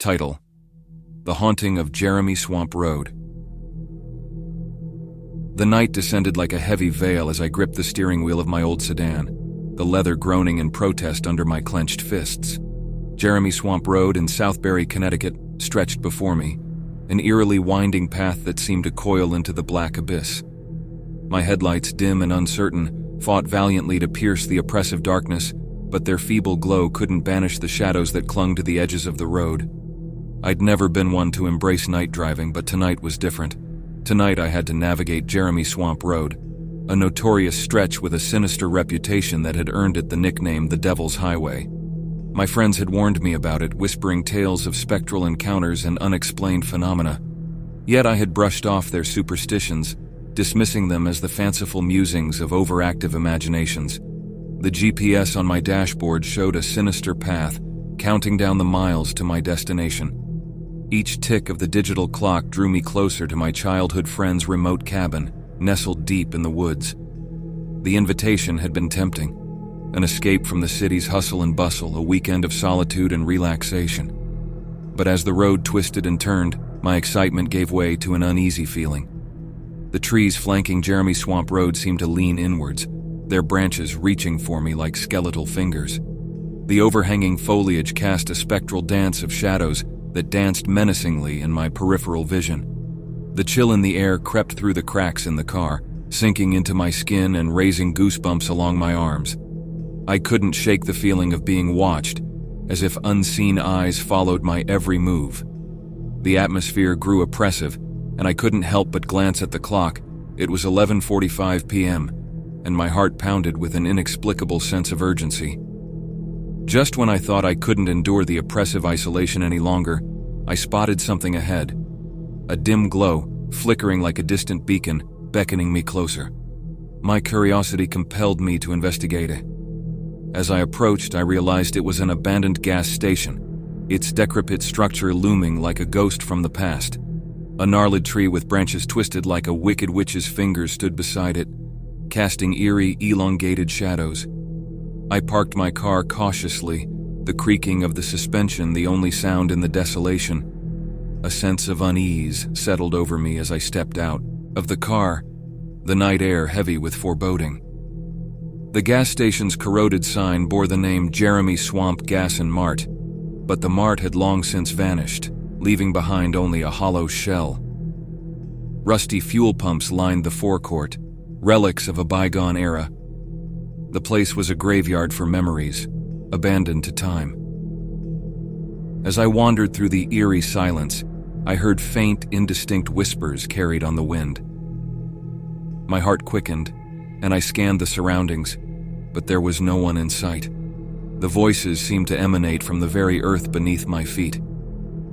Title: The Haunting of Jeremy Swamp Road. The night descended like a heavy veil as I gripped the steering wheel of my old sedan, the leather groaning in protest under my clenched fists. Jeremy Swamp Road in Southbury, Connecticut, stretched before me, an eerily winding path that seemed to coil into the black abyss. My headlights, dim and uncertain, fought valiantly to pierce the oppressive darkness, but their feeble glow couldn't banish the shadows that clung to the edges of the road. I'd never been one to embrace night driving, but tonight was different. Tonight I had to navigate Jeremy Swamp Road, a notorious stretch with a sinister reputation that had earned it the nickname the Devil's Highway. My friends had warned me about it, whispering tales of spectral encounters and unexplained phenomena. Yet I had brushed off their superstitions, dismissing them as the fanciful musings of overactive imaginations. The GPS on my dashboard showed a sinister path, counting down the miles to my destination. Each tick of the digital clock drew me closer to my childhood friend's remote cabin, nestled deep in the woods. The invitation had been tempting. An escape from the city's hustle and bustle, a weekend of solitude and relaxation. But as the road twisted and turned, my excitement gave way to an uneasy feeling. The trees flanking Jeremy Swamp Road seemed to lean inwards, their branches reaching for me like skeletal fingers. The overhanging foliage cast a spectral dance of shadows that danced menacingly in my peripheral vision. The chill in the air crept through the cracks in the car, sinking into my skin and raising goosebumps along my arms. I couldn't shake the feeling of being watched, as if unseen eyes followed my every move. The atmosphere grew oppressive, and I couldn't help but glance at the clock. It was 11:45 p.m., and my heart pounded with an inexplicable sense of urgency. Just when I thought I couldn't endure the oppressive isolation any longer, I spotted something ahead. A dim glow, flickering like a distant beacon, beckoning me closer. My curiosity compelled me to investigate it. As I approached, I realized it was an abandoned gas station, its decrepit structure looming like a ghost from the past. A gnarled tree with branches twisted like a wicked witch's fingers stood beside it, casting eerie, elongated shadows. I parked my car cautiously, the creaking of the suspension the only sound in the desolation. A sense of unease settled over me as I stepped out of the car, the night air heavy with foreboding. The gas station's corroded sign bore the name Jeremy Swamp Gas and Mart, but the mart had long since vanished, leaving behind only a hollow shell. Rusty fuel pumps lined the forecourt, relics of a bygone era. The place was a graveyard for memories, abandoned to time. As I wandered through the eerie silence, I heard faint, indistinct whispers carried on the wind. My heart quickened, and I scanned the surroundings, but there was no one in sight. The voices seemed to emanate from the very earth beneath my feet.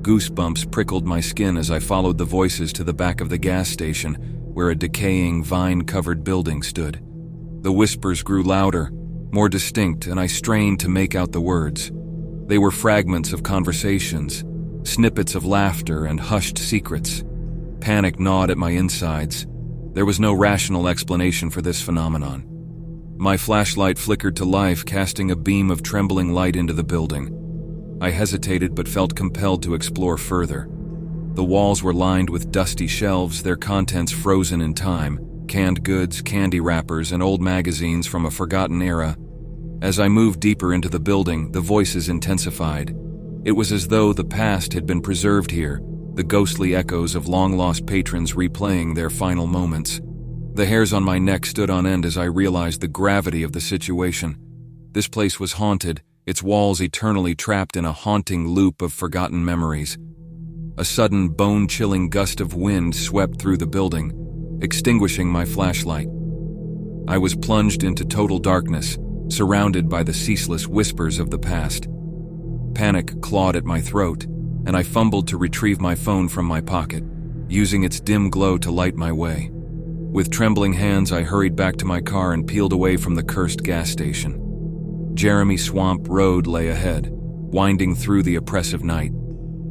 Goosebumps prickled my skin as I followed the voices to the back of the gas station, where a decaying, vine-covered building stood. The whispers grew louder, more distinct, and I strained to make out the words. They were fragments of conversations, snippets of laughter and hushed secrets. Panic gnawed at my insides. There was no rational explanation for this phenomenon. My flashlight flickered to life, casting a beam of trembling light into the building. I hesitated but felt compelled to explore further. The walls were lined with dusty shelves, their contents frozen in time. Canned goods, candy wrappers, and old magazines from a forgotten era. As I moved deeper into the building, the voices intensified. It was as though the past had been preserved here, the ghostly echoes of long-lost patrons replaying their final moments. The hairs on my neck stood on end as I realized the gravity of the situation. This place was haunted, its walls eternally trapped in a haunting loop of forgotten memories. A sudden, bone-chilling gust of wind swept through the building, extinguishing my flashlight. I was plunged into total darkness, surrounded by the ceaseless whispers of the past. Panic clawed at my throat, and I fumbled to retrieve my phone from my pocket, using its dim glow to light my way. With trembling hands, I hurried back to my car and peeled away from the cursed gas station. Jeremy Swamp Road lay ahead, winding through the oppressive night.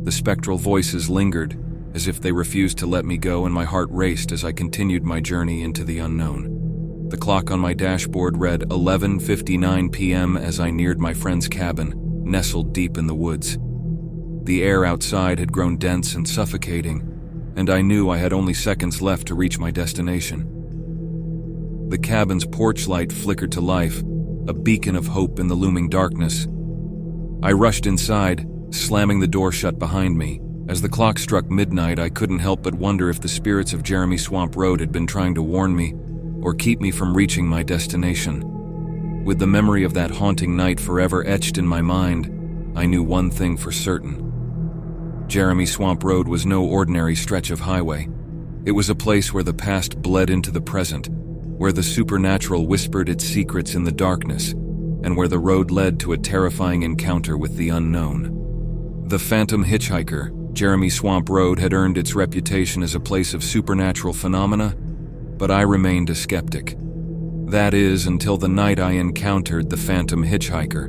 The spectral voices lingered, as if they refused to let me go, and my heart raced as I continued my journey into the unknown. The clock on my dashboard read 11:59 p.m. as I neared my friend's cabin, nestled deep in the woods. The air outside had grown dense and suffocating, and I knew I had only seconds left to reach my destination. The cabin's porch light flickered to life, a beacon of hope in the looming darkness. I rushed inside, slamming the door shut behind me. As the clock struck midnight, I couldn't help but wonder if the spirits of Jeremy Swamp Road had been trying to warn me or keep me from reaching my destination. With the memory of that haunting night forever etched in my mind, I knew one thing for certain. Jeremy Swamp Road was no ordinary stretch of highway. It was a place where the past bled into the present, where the supernatural whispered its secrets in the darkness, and where the road led to a terrifying encounter with the unknown. The phantom hitchhiker, Jeremy Swamp Road, had earned its reputation as a place of supernatural phenomena, but I remained a skeptic. That is, until the night I encountered the phantom hitchhiker.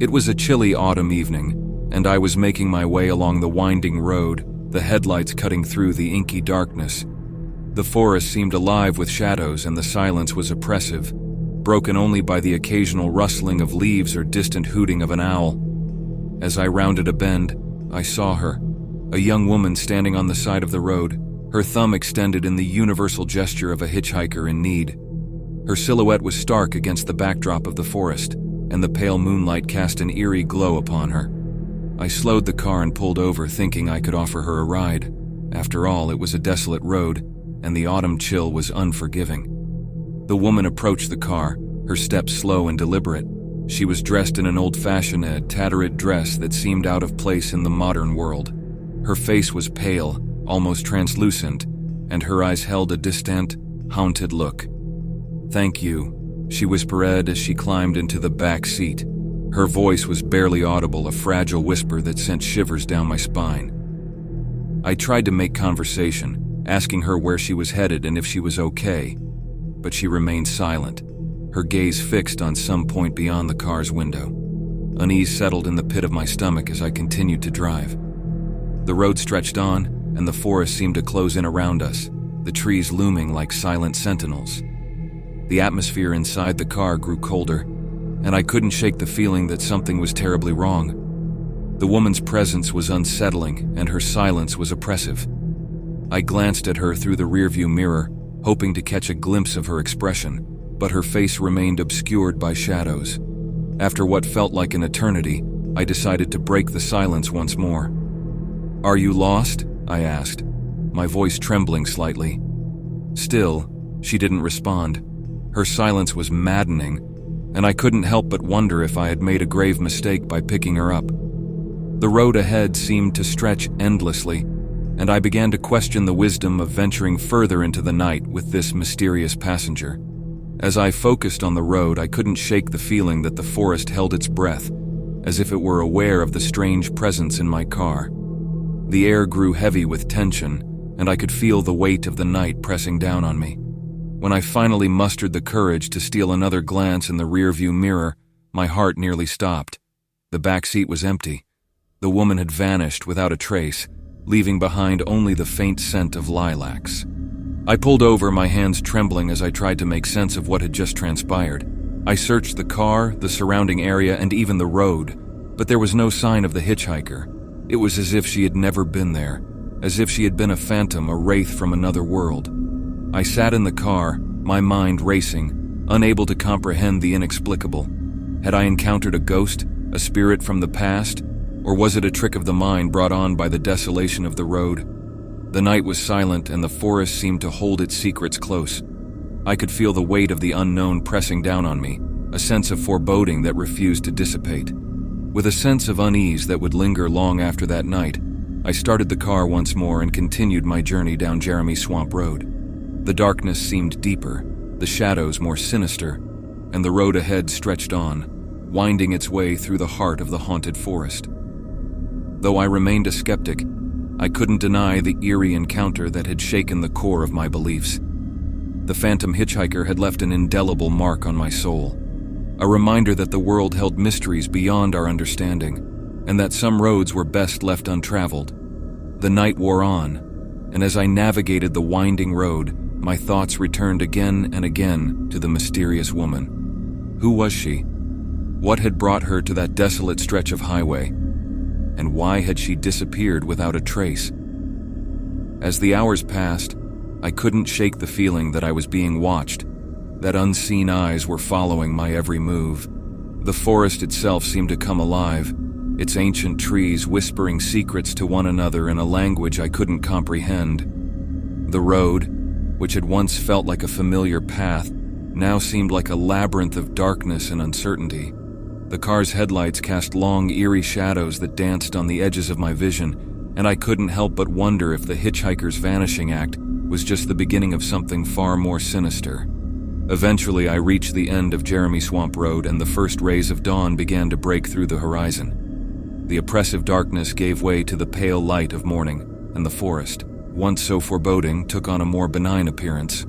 It was a chilly autumn evening, and I was making my way along the winding road, the headlights cutting through the inky darkness. The forest seemed alive with shadows, and the silence was oppressive, broken only by the occasional rustling of leaves or distant hooting of an owl. As I rounded a bend, I saw her, a young woman standing on the side of the road, her thumb extended in the universal gesture of a hitchhiker in need. Her silhouette was stark against the backdrop of the forest, and the pale moonlight cast an eerie glow upon her. I slowed the car and pulled over, thinking I could offer her a ride. After all, it was a desolate road, and the autumn chill was unforgiving. The woman approached the car, her steps slow and deliberate. She was dressed in an old-fashioned, tattered dress that seemed out of place in the modern world. Her face was pale, almost translucent, and her eyes held a distant, haunted look. "Thank you," she whispered as she climbed into the back seat. Her voice was barely audible, a fragile whisper that sent shivers down my spine. I tried to make conversation, asking her where she was headed and if she was okay, but she remained silent, her gaze fixed on some point beyond the car's window. Unease settled in the pit of my stomach as I continued to drive. The road stretched on, and the forest seemed to close in around us, the trees looming like silent sentinels. The atmosphere inside the car grew colder, and I couldn't shake the feeling that something was terribly wrong. The woman's presence was unsettling, and her silence was oppressive. I glanced at her through the rearview mirror, hoping to catch a glimpse of her expression, but her face remained obscured by shadows. After what felt like an eternity, I decided to break the silence once more. "Are you lost?" I asked, my voice trembling slightly. Still, she didn't respond. Her silence was maddening, and I couldn't help but wonder if I had made a grave mistake by picking her up. The road ahead seemed to stretch endlessly, and I began to question the wisdom of venturing further into the night with this mysterious passenger. As I focused on the road, I couldn't shake the feeling that the forest held its breath, as if it were aware of the strange presence in my car. The air grew heavy with tension, and I could feel the weight of the night pressing down on me. When I finally mustered the courage to steal another glance in the rearview mirror, my heart nearly stopped. The back seat was empty. The woman had vanished without a trace, leaving behind only the faint scent of lilacs. I pulled over, my hands trembling as I tried to make sense of what had just transpired. I searched the car, the surrounding area, and even the road, but there was no sign of the hitchhiker. It was as if she had never been there, as if she had been a phantom, a wraith from another world. I sat in the car, my mind racing, unable to comprehend the inexplicable. Had I encountered a ghost, a spirit from the past, or was it a trick of the mind brought on by the desolation of the road? The night was silent, and the forest seemed to hold its secrets close. I could feel the weight of the unknown pressing down on me, a sense of foreboding that refused to dissipate. With a sense of unease that would linger long after that night, I started the car once more and continued my journey down Jeremy Swamp Road. The darkness seemed deeper, the shadows more sinister, and the road ahead stretched on, winding its way through the heart of the haunted forest. Though I remained a skeptic, I couldn't deny the eerie encounter that had shaken the core of my beliefs. The phantom hitchhiker had left an indelible mark on my soul, a reminder that the world held mysteries beyond our understanding, and that some roads were best left untraveled. The night wore on, and as I navigated the winding road, my thoughts returned again and again to the mysterious woman. Who was she? What had brought her to that desolate stretch of highway? and why had she disappeared without a trace? As the hours passed, I couldn't shake the feeling that I was being watched, that unseen eyes were following my every move. The forest itself seemed to come alive, its ancient trees whispering secrets to one another in a language I couldn't comprehend. The road, which had once felt like a familiar path, now seemed like a labyrinth of darkness and uncertainty. The car's headlights cast long, eerie shadows that danced on the edges of my vision, and I couldn't help but wonder if the hitchhiker's vanishing act was just the beginning of something far more sinister. Eventually, I reached the end of Jeremy Swamp Road, and the first rays of dawn began to break through the horizon. The oppressive darkness gave way to the pale light of morning, and the forest, once so foreboding, took on a more benign appearance.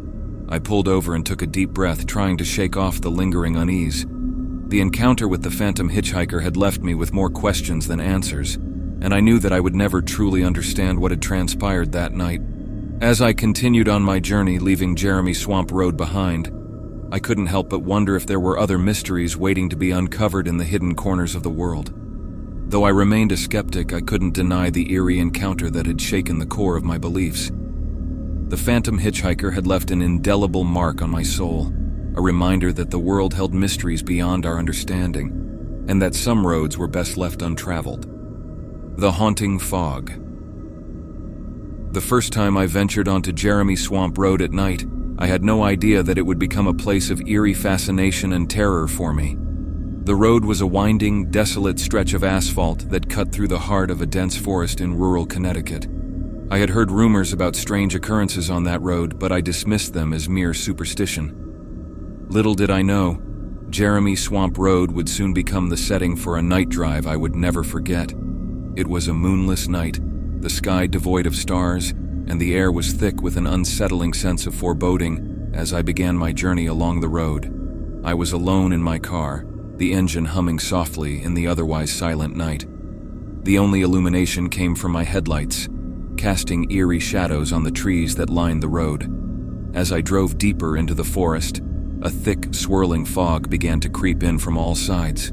I pulled over and took a deep breath, trying to shake off the lingering unease. The encounter with the phantom hitchhiker had left me with more questions than answers, and I knew that I would never truly understand what had transpired that night. As I continued on my journey, leaving Jeremy Swamp Road behind, I couldn't help but wonder if there were other mysteries waiting to be uncovered in the hidden corners of the world. Though I remained a skeptic, I couldn't deny the eerie encounter that had shaken the core of my beliefs. The phantom hitchhiker had left an indelible mark on my soul, a reminder that the world held mysteries beyond our understanding, and that some roads were best left untraveled. The haunting fog. The first time I ventured onto Jeremy Swamp Road at night, I had no idea that it would become a place of eerie fascination and terror for me. The road was a winding, desolate stretch of asphalt that cut through the heart of a dense forest in rural Connecticut. I had heard rumors about strange occurrences on that road, but I dismissed them as mere superstition. Little did I know, Jeremy Swamp Road would soon become the setting for a night drive I would never forget. It was a moonless night, the sky devoid of stars, and the air was thick with an unsettling sense of foreboding as I began my journey along the road. I was alone in my car, the engine humming softly in the otherwise silent night. The only illumination came from my headlights, casting eerie shadows on the trees that lined the road. As I drove deeper into the forest, a thick, swirling fog began to creep in from all sides.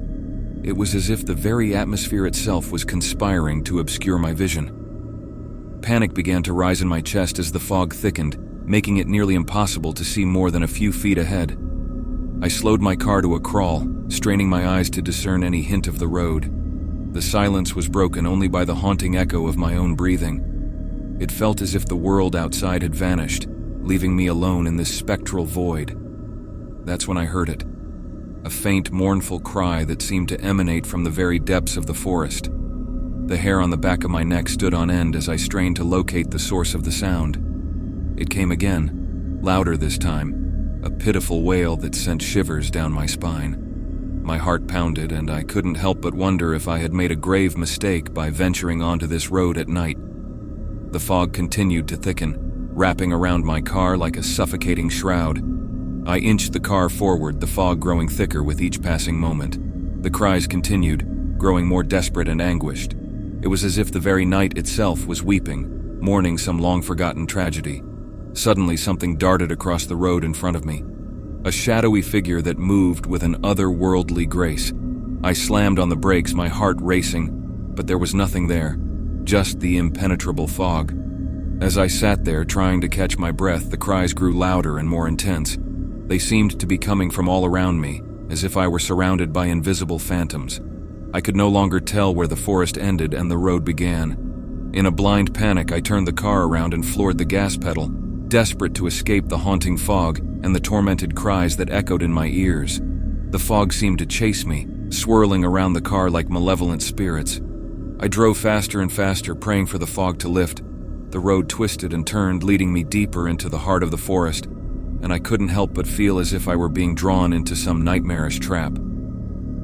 It was as if the very atmosphere itself was conspiring to obscure my vision. Panic began to rise in my chest as the fog thickened, making it nearly impossible to see more than a few feet ahead. I slowed my car to a crawl, straining my eyes to discern any hint of the road. The silence was broken only by the haunting echo of my own breathing. It felt as if the world outside had vanished, leaving me alone in this spectral void. That's when I heard it. A faint, mournful cry that seemed to emanate from the very depths of the forest. The hair on the back of my neck stood on end as I strained to locate the source of the sound. It came again, louder this time, a pitiful wail that sent shivers down my spine. My heart pounded, and I couldn't help but wonder if I had made a grave mistake by venturing onto this road at night. The fog continued to thicken, wrapping around my car like a suffocating shroud. I inched the car forward, the fog growing thicker with each passing moment. The cries continued, growing more desperate and anguished. It was as if the very night itself was weeping, mourning some long-forgotten tragedy. Suddenly, something darted across the road in front of me. A shadowy figure that moved with an otherworldly grace. I slammed on the brakes, my heart racing, but there was nothing there, just the impenetrable fog. As I sat there trying to catch my breath, the cries grew louder and more intense. They seemed to be coming from all around me, as if I were surrounded by invisible phantoms. I could no longer tell where the forest ended and the road began. In a blind panic, I turned the car around and floored the gas pedal, desperate to escape the haunting fog and the tormented cries that echoed in my ears. The fog seemed to chase me, swirling around the car like malevolent spirits. I drove faster and faster, praying for the fog to lift. The road twisted and turned, leading me deeper into the heart of the forest, and I couldn't help but feel as if I were being drawn into some nightmarish trap.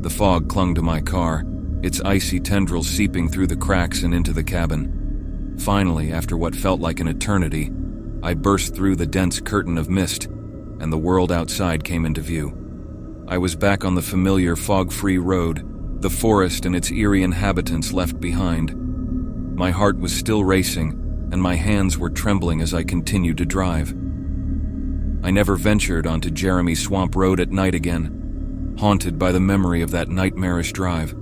The fog clung to my car, its icy tendrils seeping through the cracks and into the cabin. Finally, after what felt like an eternity, I burst through the dense curtain of mist, and the world outside came into view. I was back on the familiar fog-free road, the forest and its eerie inhabitants left behind. My heart was still racing, and my hands were trembling as I continued to drive. I never ventured onto Jeremy Swamp Road at night again, haunted by the memory of that nightmarish drive.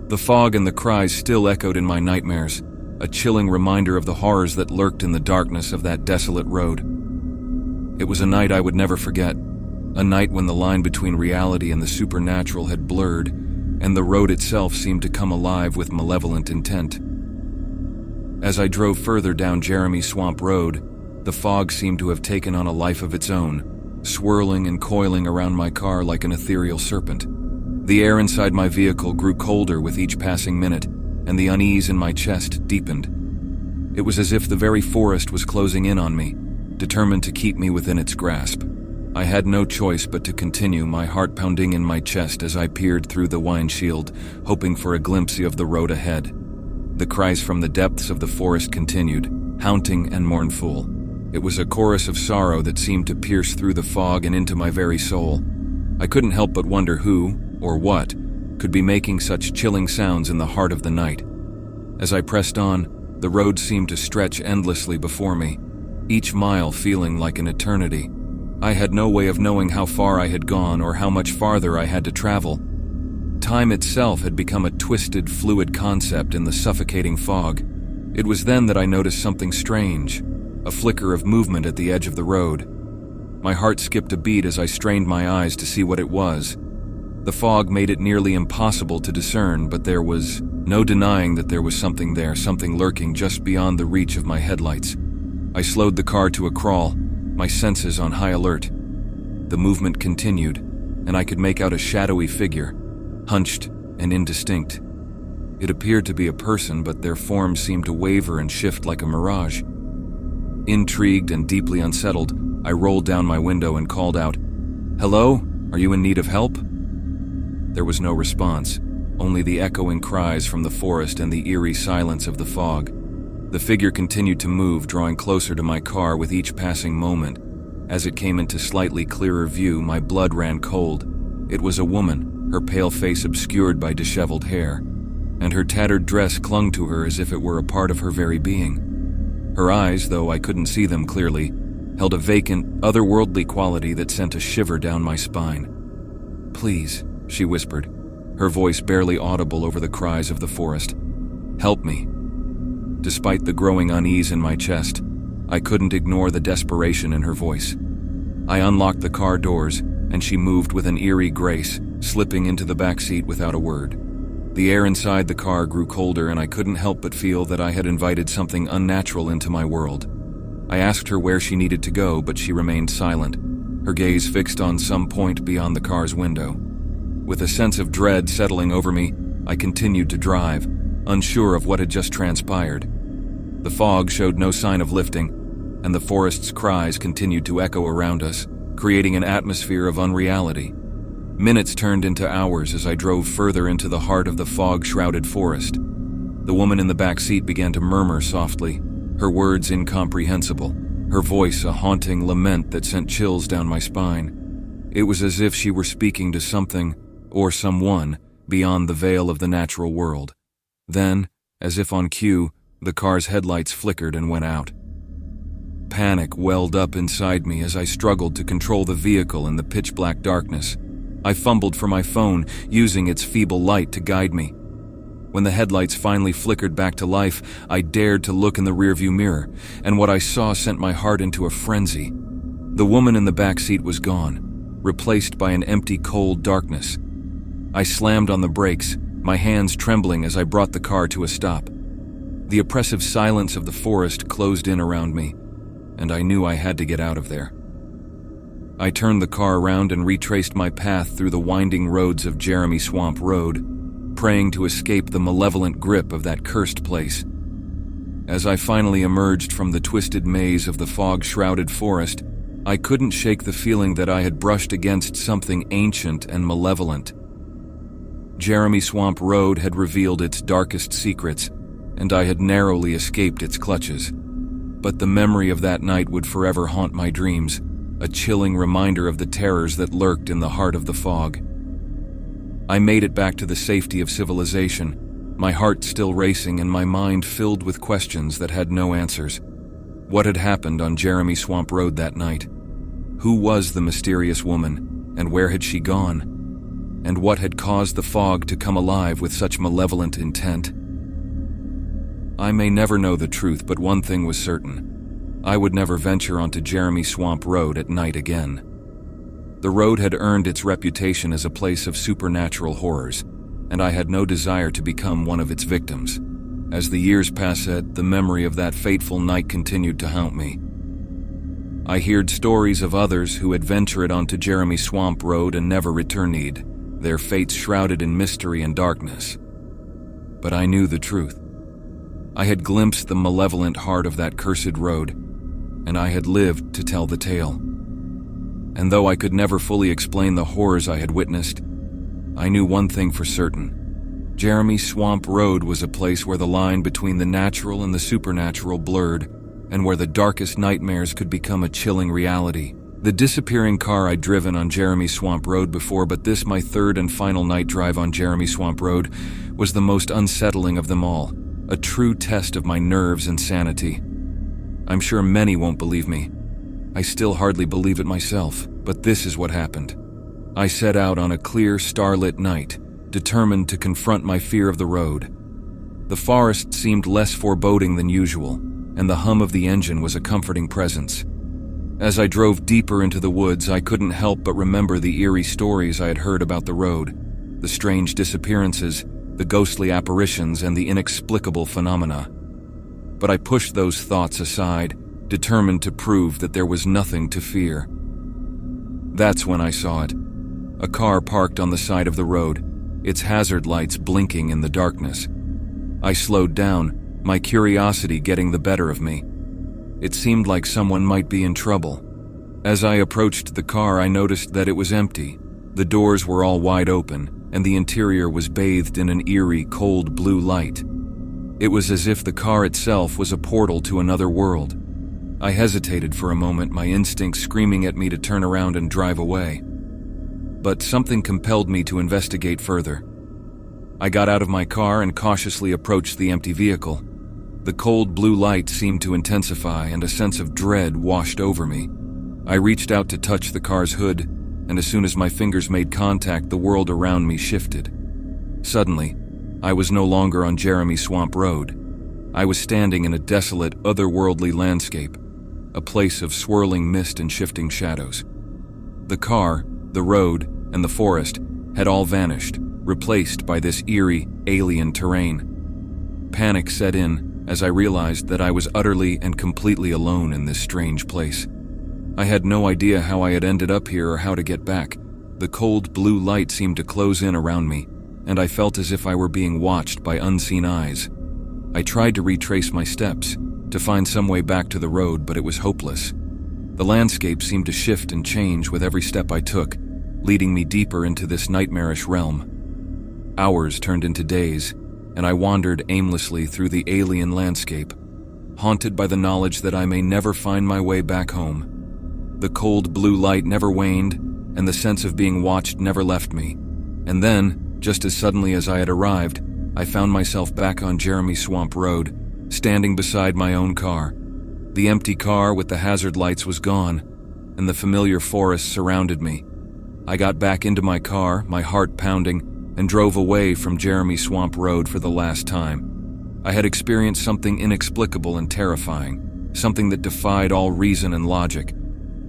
The fog and the cries still echoed in my nightmares, a chilling reminder of the horrors that lurked in the darkness of that desolate road. It was a night I would never forget, a night when the line between reality and the supernatural had blurred, and the road itself seemed to come alive with malevolent intent. As I drove further down Jeremy Swamp Road, the fog seemed to have taken on a life of its own, swirling and coiling around my car like an ethereal serpent. The air inside my vehicle grew colder with each passing minute, and the unease in my chest deepened. It was as if the very forest was closing in on me, determined to keep me within its grasp. I had no choice but to continue, my heart pounding in my chest as I peered through the windshield, hoping for a glimpse of the road ahead. The cries from the depths of the forest continued, haunting and mournful. It was a chorus of sorrow that seemed to pierce through the fog and into my very soul. I couldn't help but wonder who, or what, could be making such chilling sounds in the heart of the night. As I pressed on, the road seemed to stretch endlessly before me, each mile feeling like an eternity. I had no way of knowing how far I had gone or how much farther I had to travel. Time itself had become a twisted, fluid concept in the suffocating fog. It was then that I noticed something strange, a flicker of movement at the edge of the road. My heart skipped a beat as I strained my eyes to see what it was. The fog made it nearly impossible to discern, but there was no denying that there was something there, something lurking just beyond the reach of my headlights. I slowed the car to a crawl, my senses on high alert. The movement continued, and I could make out a shadowy figure, hunched and indistinct. It appeared to be a person, but their form seemed to waver and shift like a mirage. Intrigued and deeply unsettled, I rolled down my window and called out, "Hello? Are you in need of help?" There was no response, only the echoing cries from the forest and the eerie silence of the fog. The figure continued to move, drawing closer to my car with each passing moment. As it came into slightly clearer view, my blood ran cold. It was a woman, her pale face obscured by disheveled hair, and her tattered dress clung to her as if it were a part of her very being. Her eyes, though I couldn't see them clearly, held a vacant, otherworldly quality that sent a shiver down my spine. "Please," she whispered, her voice barely audible over the cries of the forest. "Help me." Despite the growing unease in my chest, I couldn't ignore the desperation in her voice. I unlocked the car doors, and she moved with an eerie grace, slipping into the back seat without a word. The air inside the car grew colder, and I couldn't help but feel that I had invited something unnatural into my world. I asked her where she needed to go, but she remained silent, her gaze fixed on some point beyond the car's window. With a sense of dread settling over me, I continued to drive, unsure of what had just transpired. The fog showed no sign of lifting, and the forest's cries continued to echo around us, creating an atmosphere of unreality. Minutes turned into hours as I drove further into the heart of the fog-shrouded forest. The woman in the back seat began to murmur softly, her words incomprehensible, her voice a haunting lament that sent chills down my spine. It was as if she were speaking to something, or someone, beyond the veil of the natural world. Then, as if on cue, the car's headlights flickered and went out. Panic welled up inside me as I struggled to control the vehicle in the pitch-black darkness. I fumbled for my phone, using its feeble light to guide me. When the headlights finally flickered back to life, I dared to look in the rearview mirror, and what I saw sent my heart into a frenzy. The woman in the back seat was gone, replaced by an empty, cold darkness. I slammed on the brakes, my hands trembling as I brought the car to a stop. The oppressive silence of the forest closed in around me, and I knew I had to get out of there. I turned the car around and retraced my path through the winding roads of Jeremy Swamp Road, praying to escape the malevolent grip of that cursed place. As I finally emerged from the twisted maze of the fog-shrouded forest, I couldn't shake the feeling that I had brushed against something ancient and malevolent. Jeremy Swamp Road had revealed its darkest secrets, and I had narrowly escaped its clutches. But the memory of that night would forever haunt my dreams, a chilling reminder of the terrors that lurked in the heart of the fog. I made it back to the safety of civilization, my heart still racing and my mind filled with questions that had no answers. What had happened on Jeremy Swamp Road that night? Who was the mysterious woman, and where had she gone? and what had caused the fog to come alive with such malevolent intent. I may never know the truth, but one thing was certain. I would never venture onto Jeremy Swamp Road at night again. The road had earned its reputation as a place of supernatural horrors, and I had no desire to become one of its victims. As the years passed, the memory of that fateful night continued to haunt me. I heard stories of others who had ventured onto Jeremy Swamp Road and never returned, their fates shrouded in mystery and darkness. But I knew the truth. I had glimpsed the malevolent heart of that cursed road, and I had lived to tell the tale. And though I could never fully explain the horrors I had witnessed, I knew one thing for certain. Jeremy Swamp Road was a place where the line between the natural and the supernatural blurred, and where the darkest nightmares could become a chilling reality. The disappearing car I'd driven on Jeremy Swamp Road before, but this, my third and final night drive on Jeremy Swamp Road, was the most unsettling of them all, a true test of my nerves and sanity. I'm sure many won't believe me. I still hardly believe it myself, but this is what happened. I set out on a clear, starlit night, determined to confront my fear of the road. The forest seemed less foreboding than usual, and the hum of the engine was a comforting presence. As I drove deeper into the woods, I couldn't help but remember the eerie stories I had heard about the road, the strange disappearances, the ghostly apparitions, and the inexplicable phenomena. But I pushed those thoughts aside, determined to prove that there was nothing to fear. That's when I saw it. A car parked on the side of the road, its hazard lights blinking in the darkness. I slowed down, my curiosity getting the better of me. It seemed like someone might be in trouble. As I approached the car, I noticed that it was empty. The doors were all wide open, and the interior was bathed in an eerie, cold blue light. It was as if the car itself was a portal to another world. I hesitated for a moment, my instincts screaming at me to turn around and drive away. But something compelled me to investigate further. I got out of my car and cautiously approached the empty vehicle. The cold blue light seemed to intensify, and a sense of dread washed over me. I reached out to touch the car's hood, and as soon as my fingers made contact, the world around me shifted. Suddenly, I was no longer on Jeremy Swamp Road. I was standing in a desolate, otherworldly landscape, a place of swirling mist and shifting shadows. The car, the road, and the forest had all vanished, replaced by this eerie, alien terrain. Panic set in as I realized that I was utterly and completely alone in this strange place. I had no idea how I had ended up here or how to get back. The cold blue light seemed to close in around me, and I felt as if I were being watched by unseen eyes. I tried to retrace my steps, to find some way back to the road, but it was hopeless. The landscape seemed to shift and change with every step I took, leading me deeper into this nightmarish realm. Hours turned into days, and I wandered aimlessly through the alien landscape, haunted by the knowledge that I may never find my way back home. The cold blue light never waned, and the sense of being watched never left me. And then, just as suddenly as I had arrived, I found myself back on Jeremy Swamp Road, standing beside my own car. The empty car with the hazard lights was gone, and the familiar forest surrounded me. I got back into my car, my heart pounding, and drove away from Jeremy Swamp Road for the last time. I had experienced something inexplicable and terrifying, something that defied all reason and logic.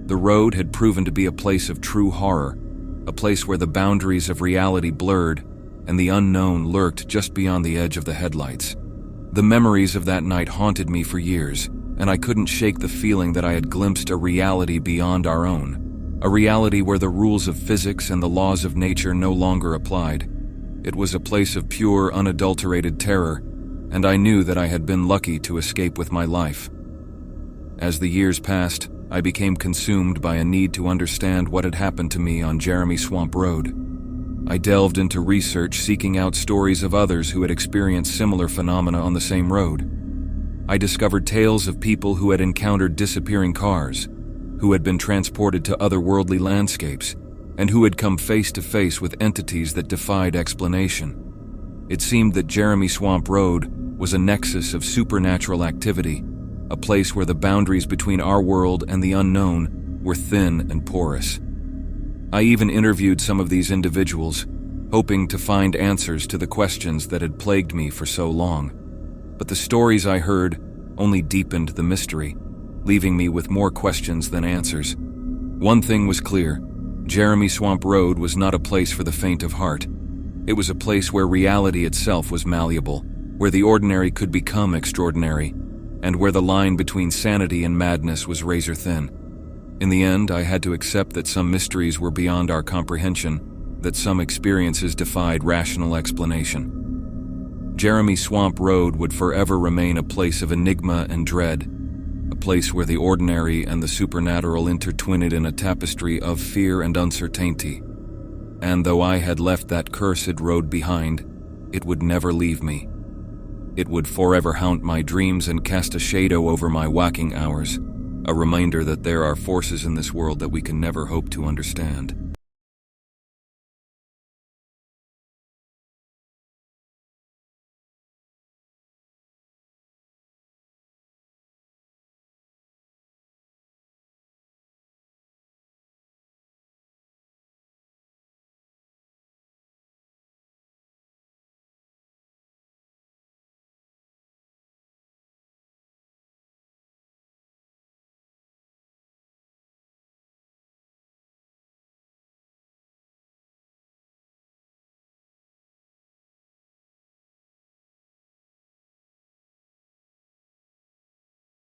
The road had proven to be a place of true horror, a place where the boundaries of reality blurred and the unknown lurked just beyond the edge of the headlights. The memories of that night haunted me for years, and I couldn't shake the feeling that I had glimpsed a reality beyond our own, a reality where the rules of physics and the laws of nature no longer applied. It was a place of pure, unadulterated terror, and I knew that I had been lucky to escape with my life. As the years passed, I became consumed by a need to understand what had happened to me on Jeremy Swamp Road. I delved into research, seeking out stories of others who had experienced similar phenomena on the same road. I discovered tales of people who had encountered disappearing cars, who had been transported to otherworldly landscapes, and who had come face to face with entities that defied explanation. It seemed that Jeremy Swamp Road was a nexus of supernatural activity, a place where the boundaries between our world and the unknown were thin and porous. I even interviewed some of these individuals, hoping to find answers to the questions that had plagued me for so long. But the stories I heard only deepened the mystery, leaving me with more questions than answers. One thing was clear: Jeremy Swamp Road was not a place for the faint of heart. It was a place where reality itself was malleable, where the ordinary could become extraordinary, and where the line between sanity and madness was razor thin. In the end, I had to accept that some mysteries were beyond our comprehension, that some experiences defied rational explanation. Jeremy Swamp Road would forever remain a place of enigma and dread, a place where the ordinary and the supernatural intertwined in a tapestry of fear and uncertainty. And though I had left that cursed road behind, it would never leave me. It would forever haunt my dreams and cast a shadow over my waking hours, a reminder that there are forces in this world that we can never hope to understand.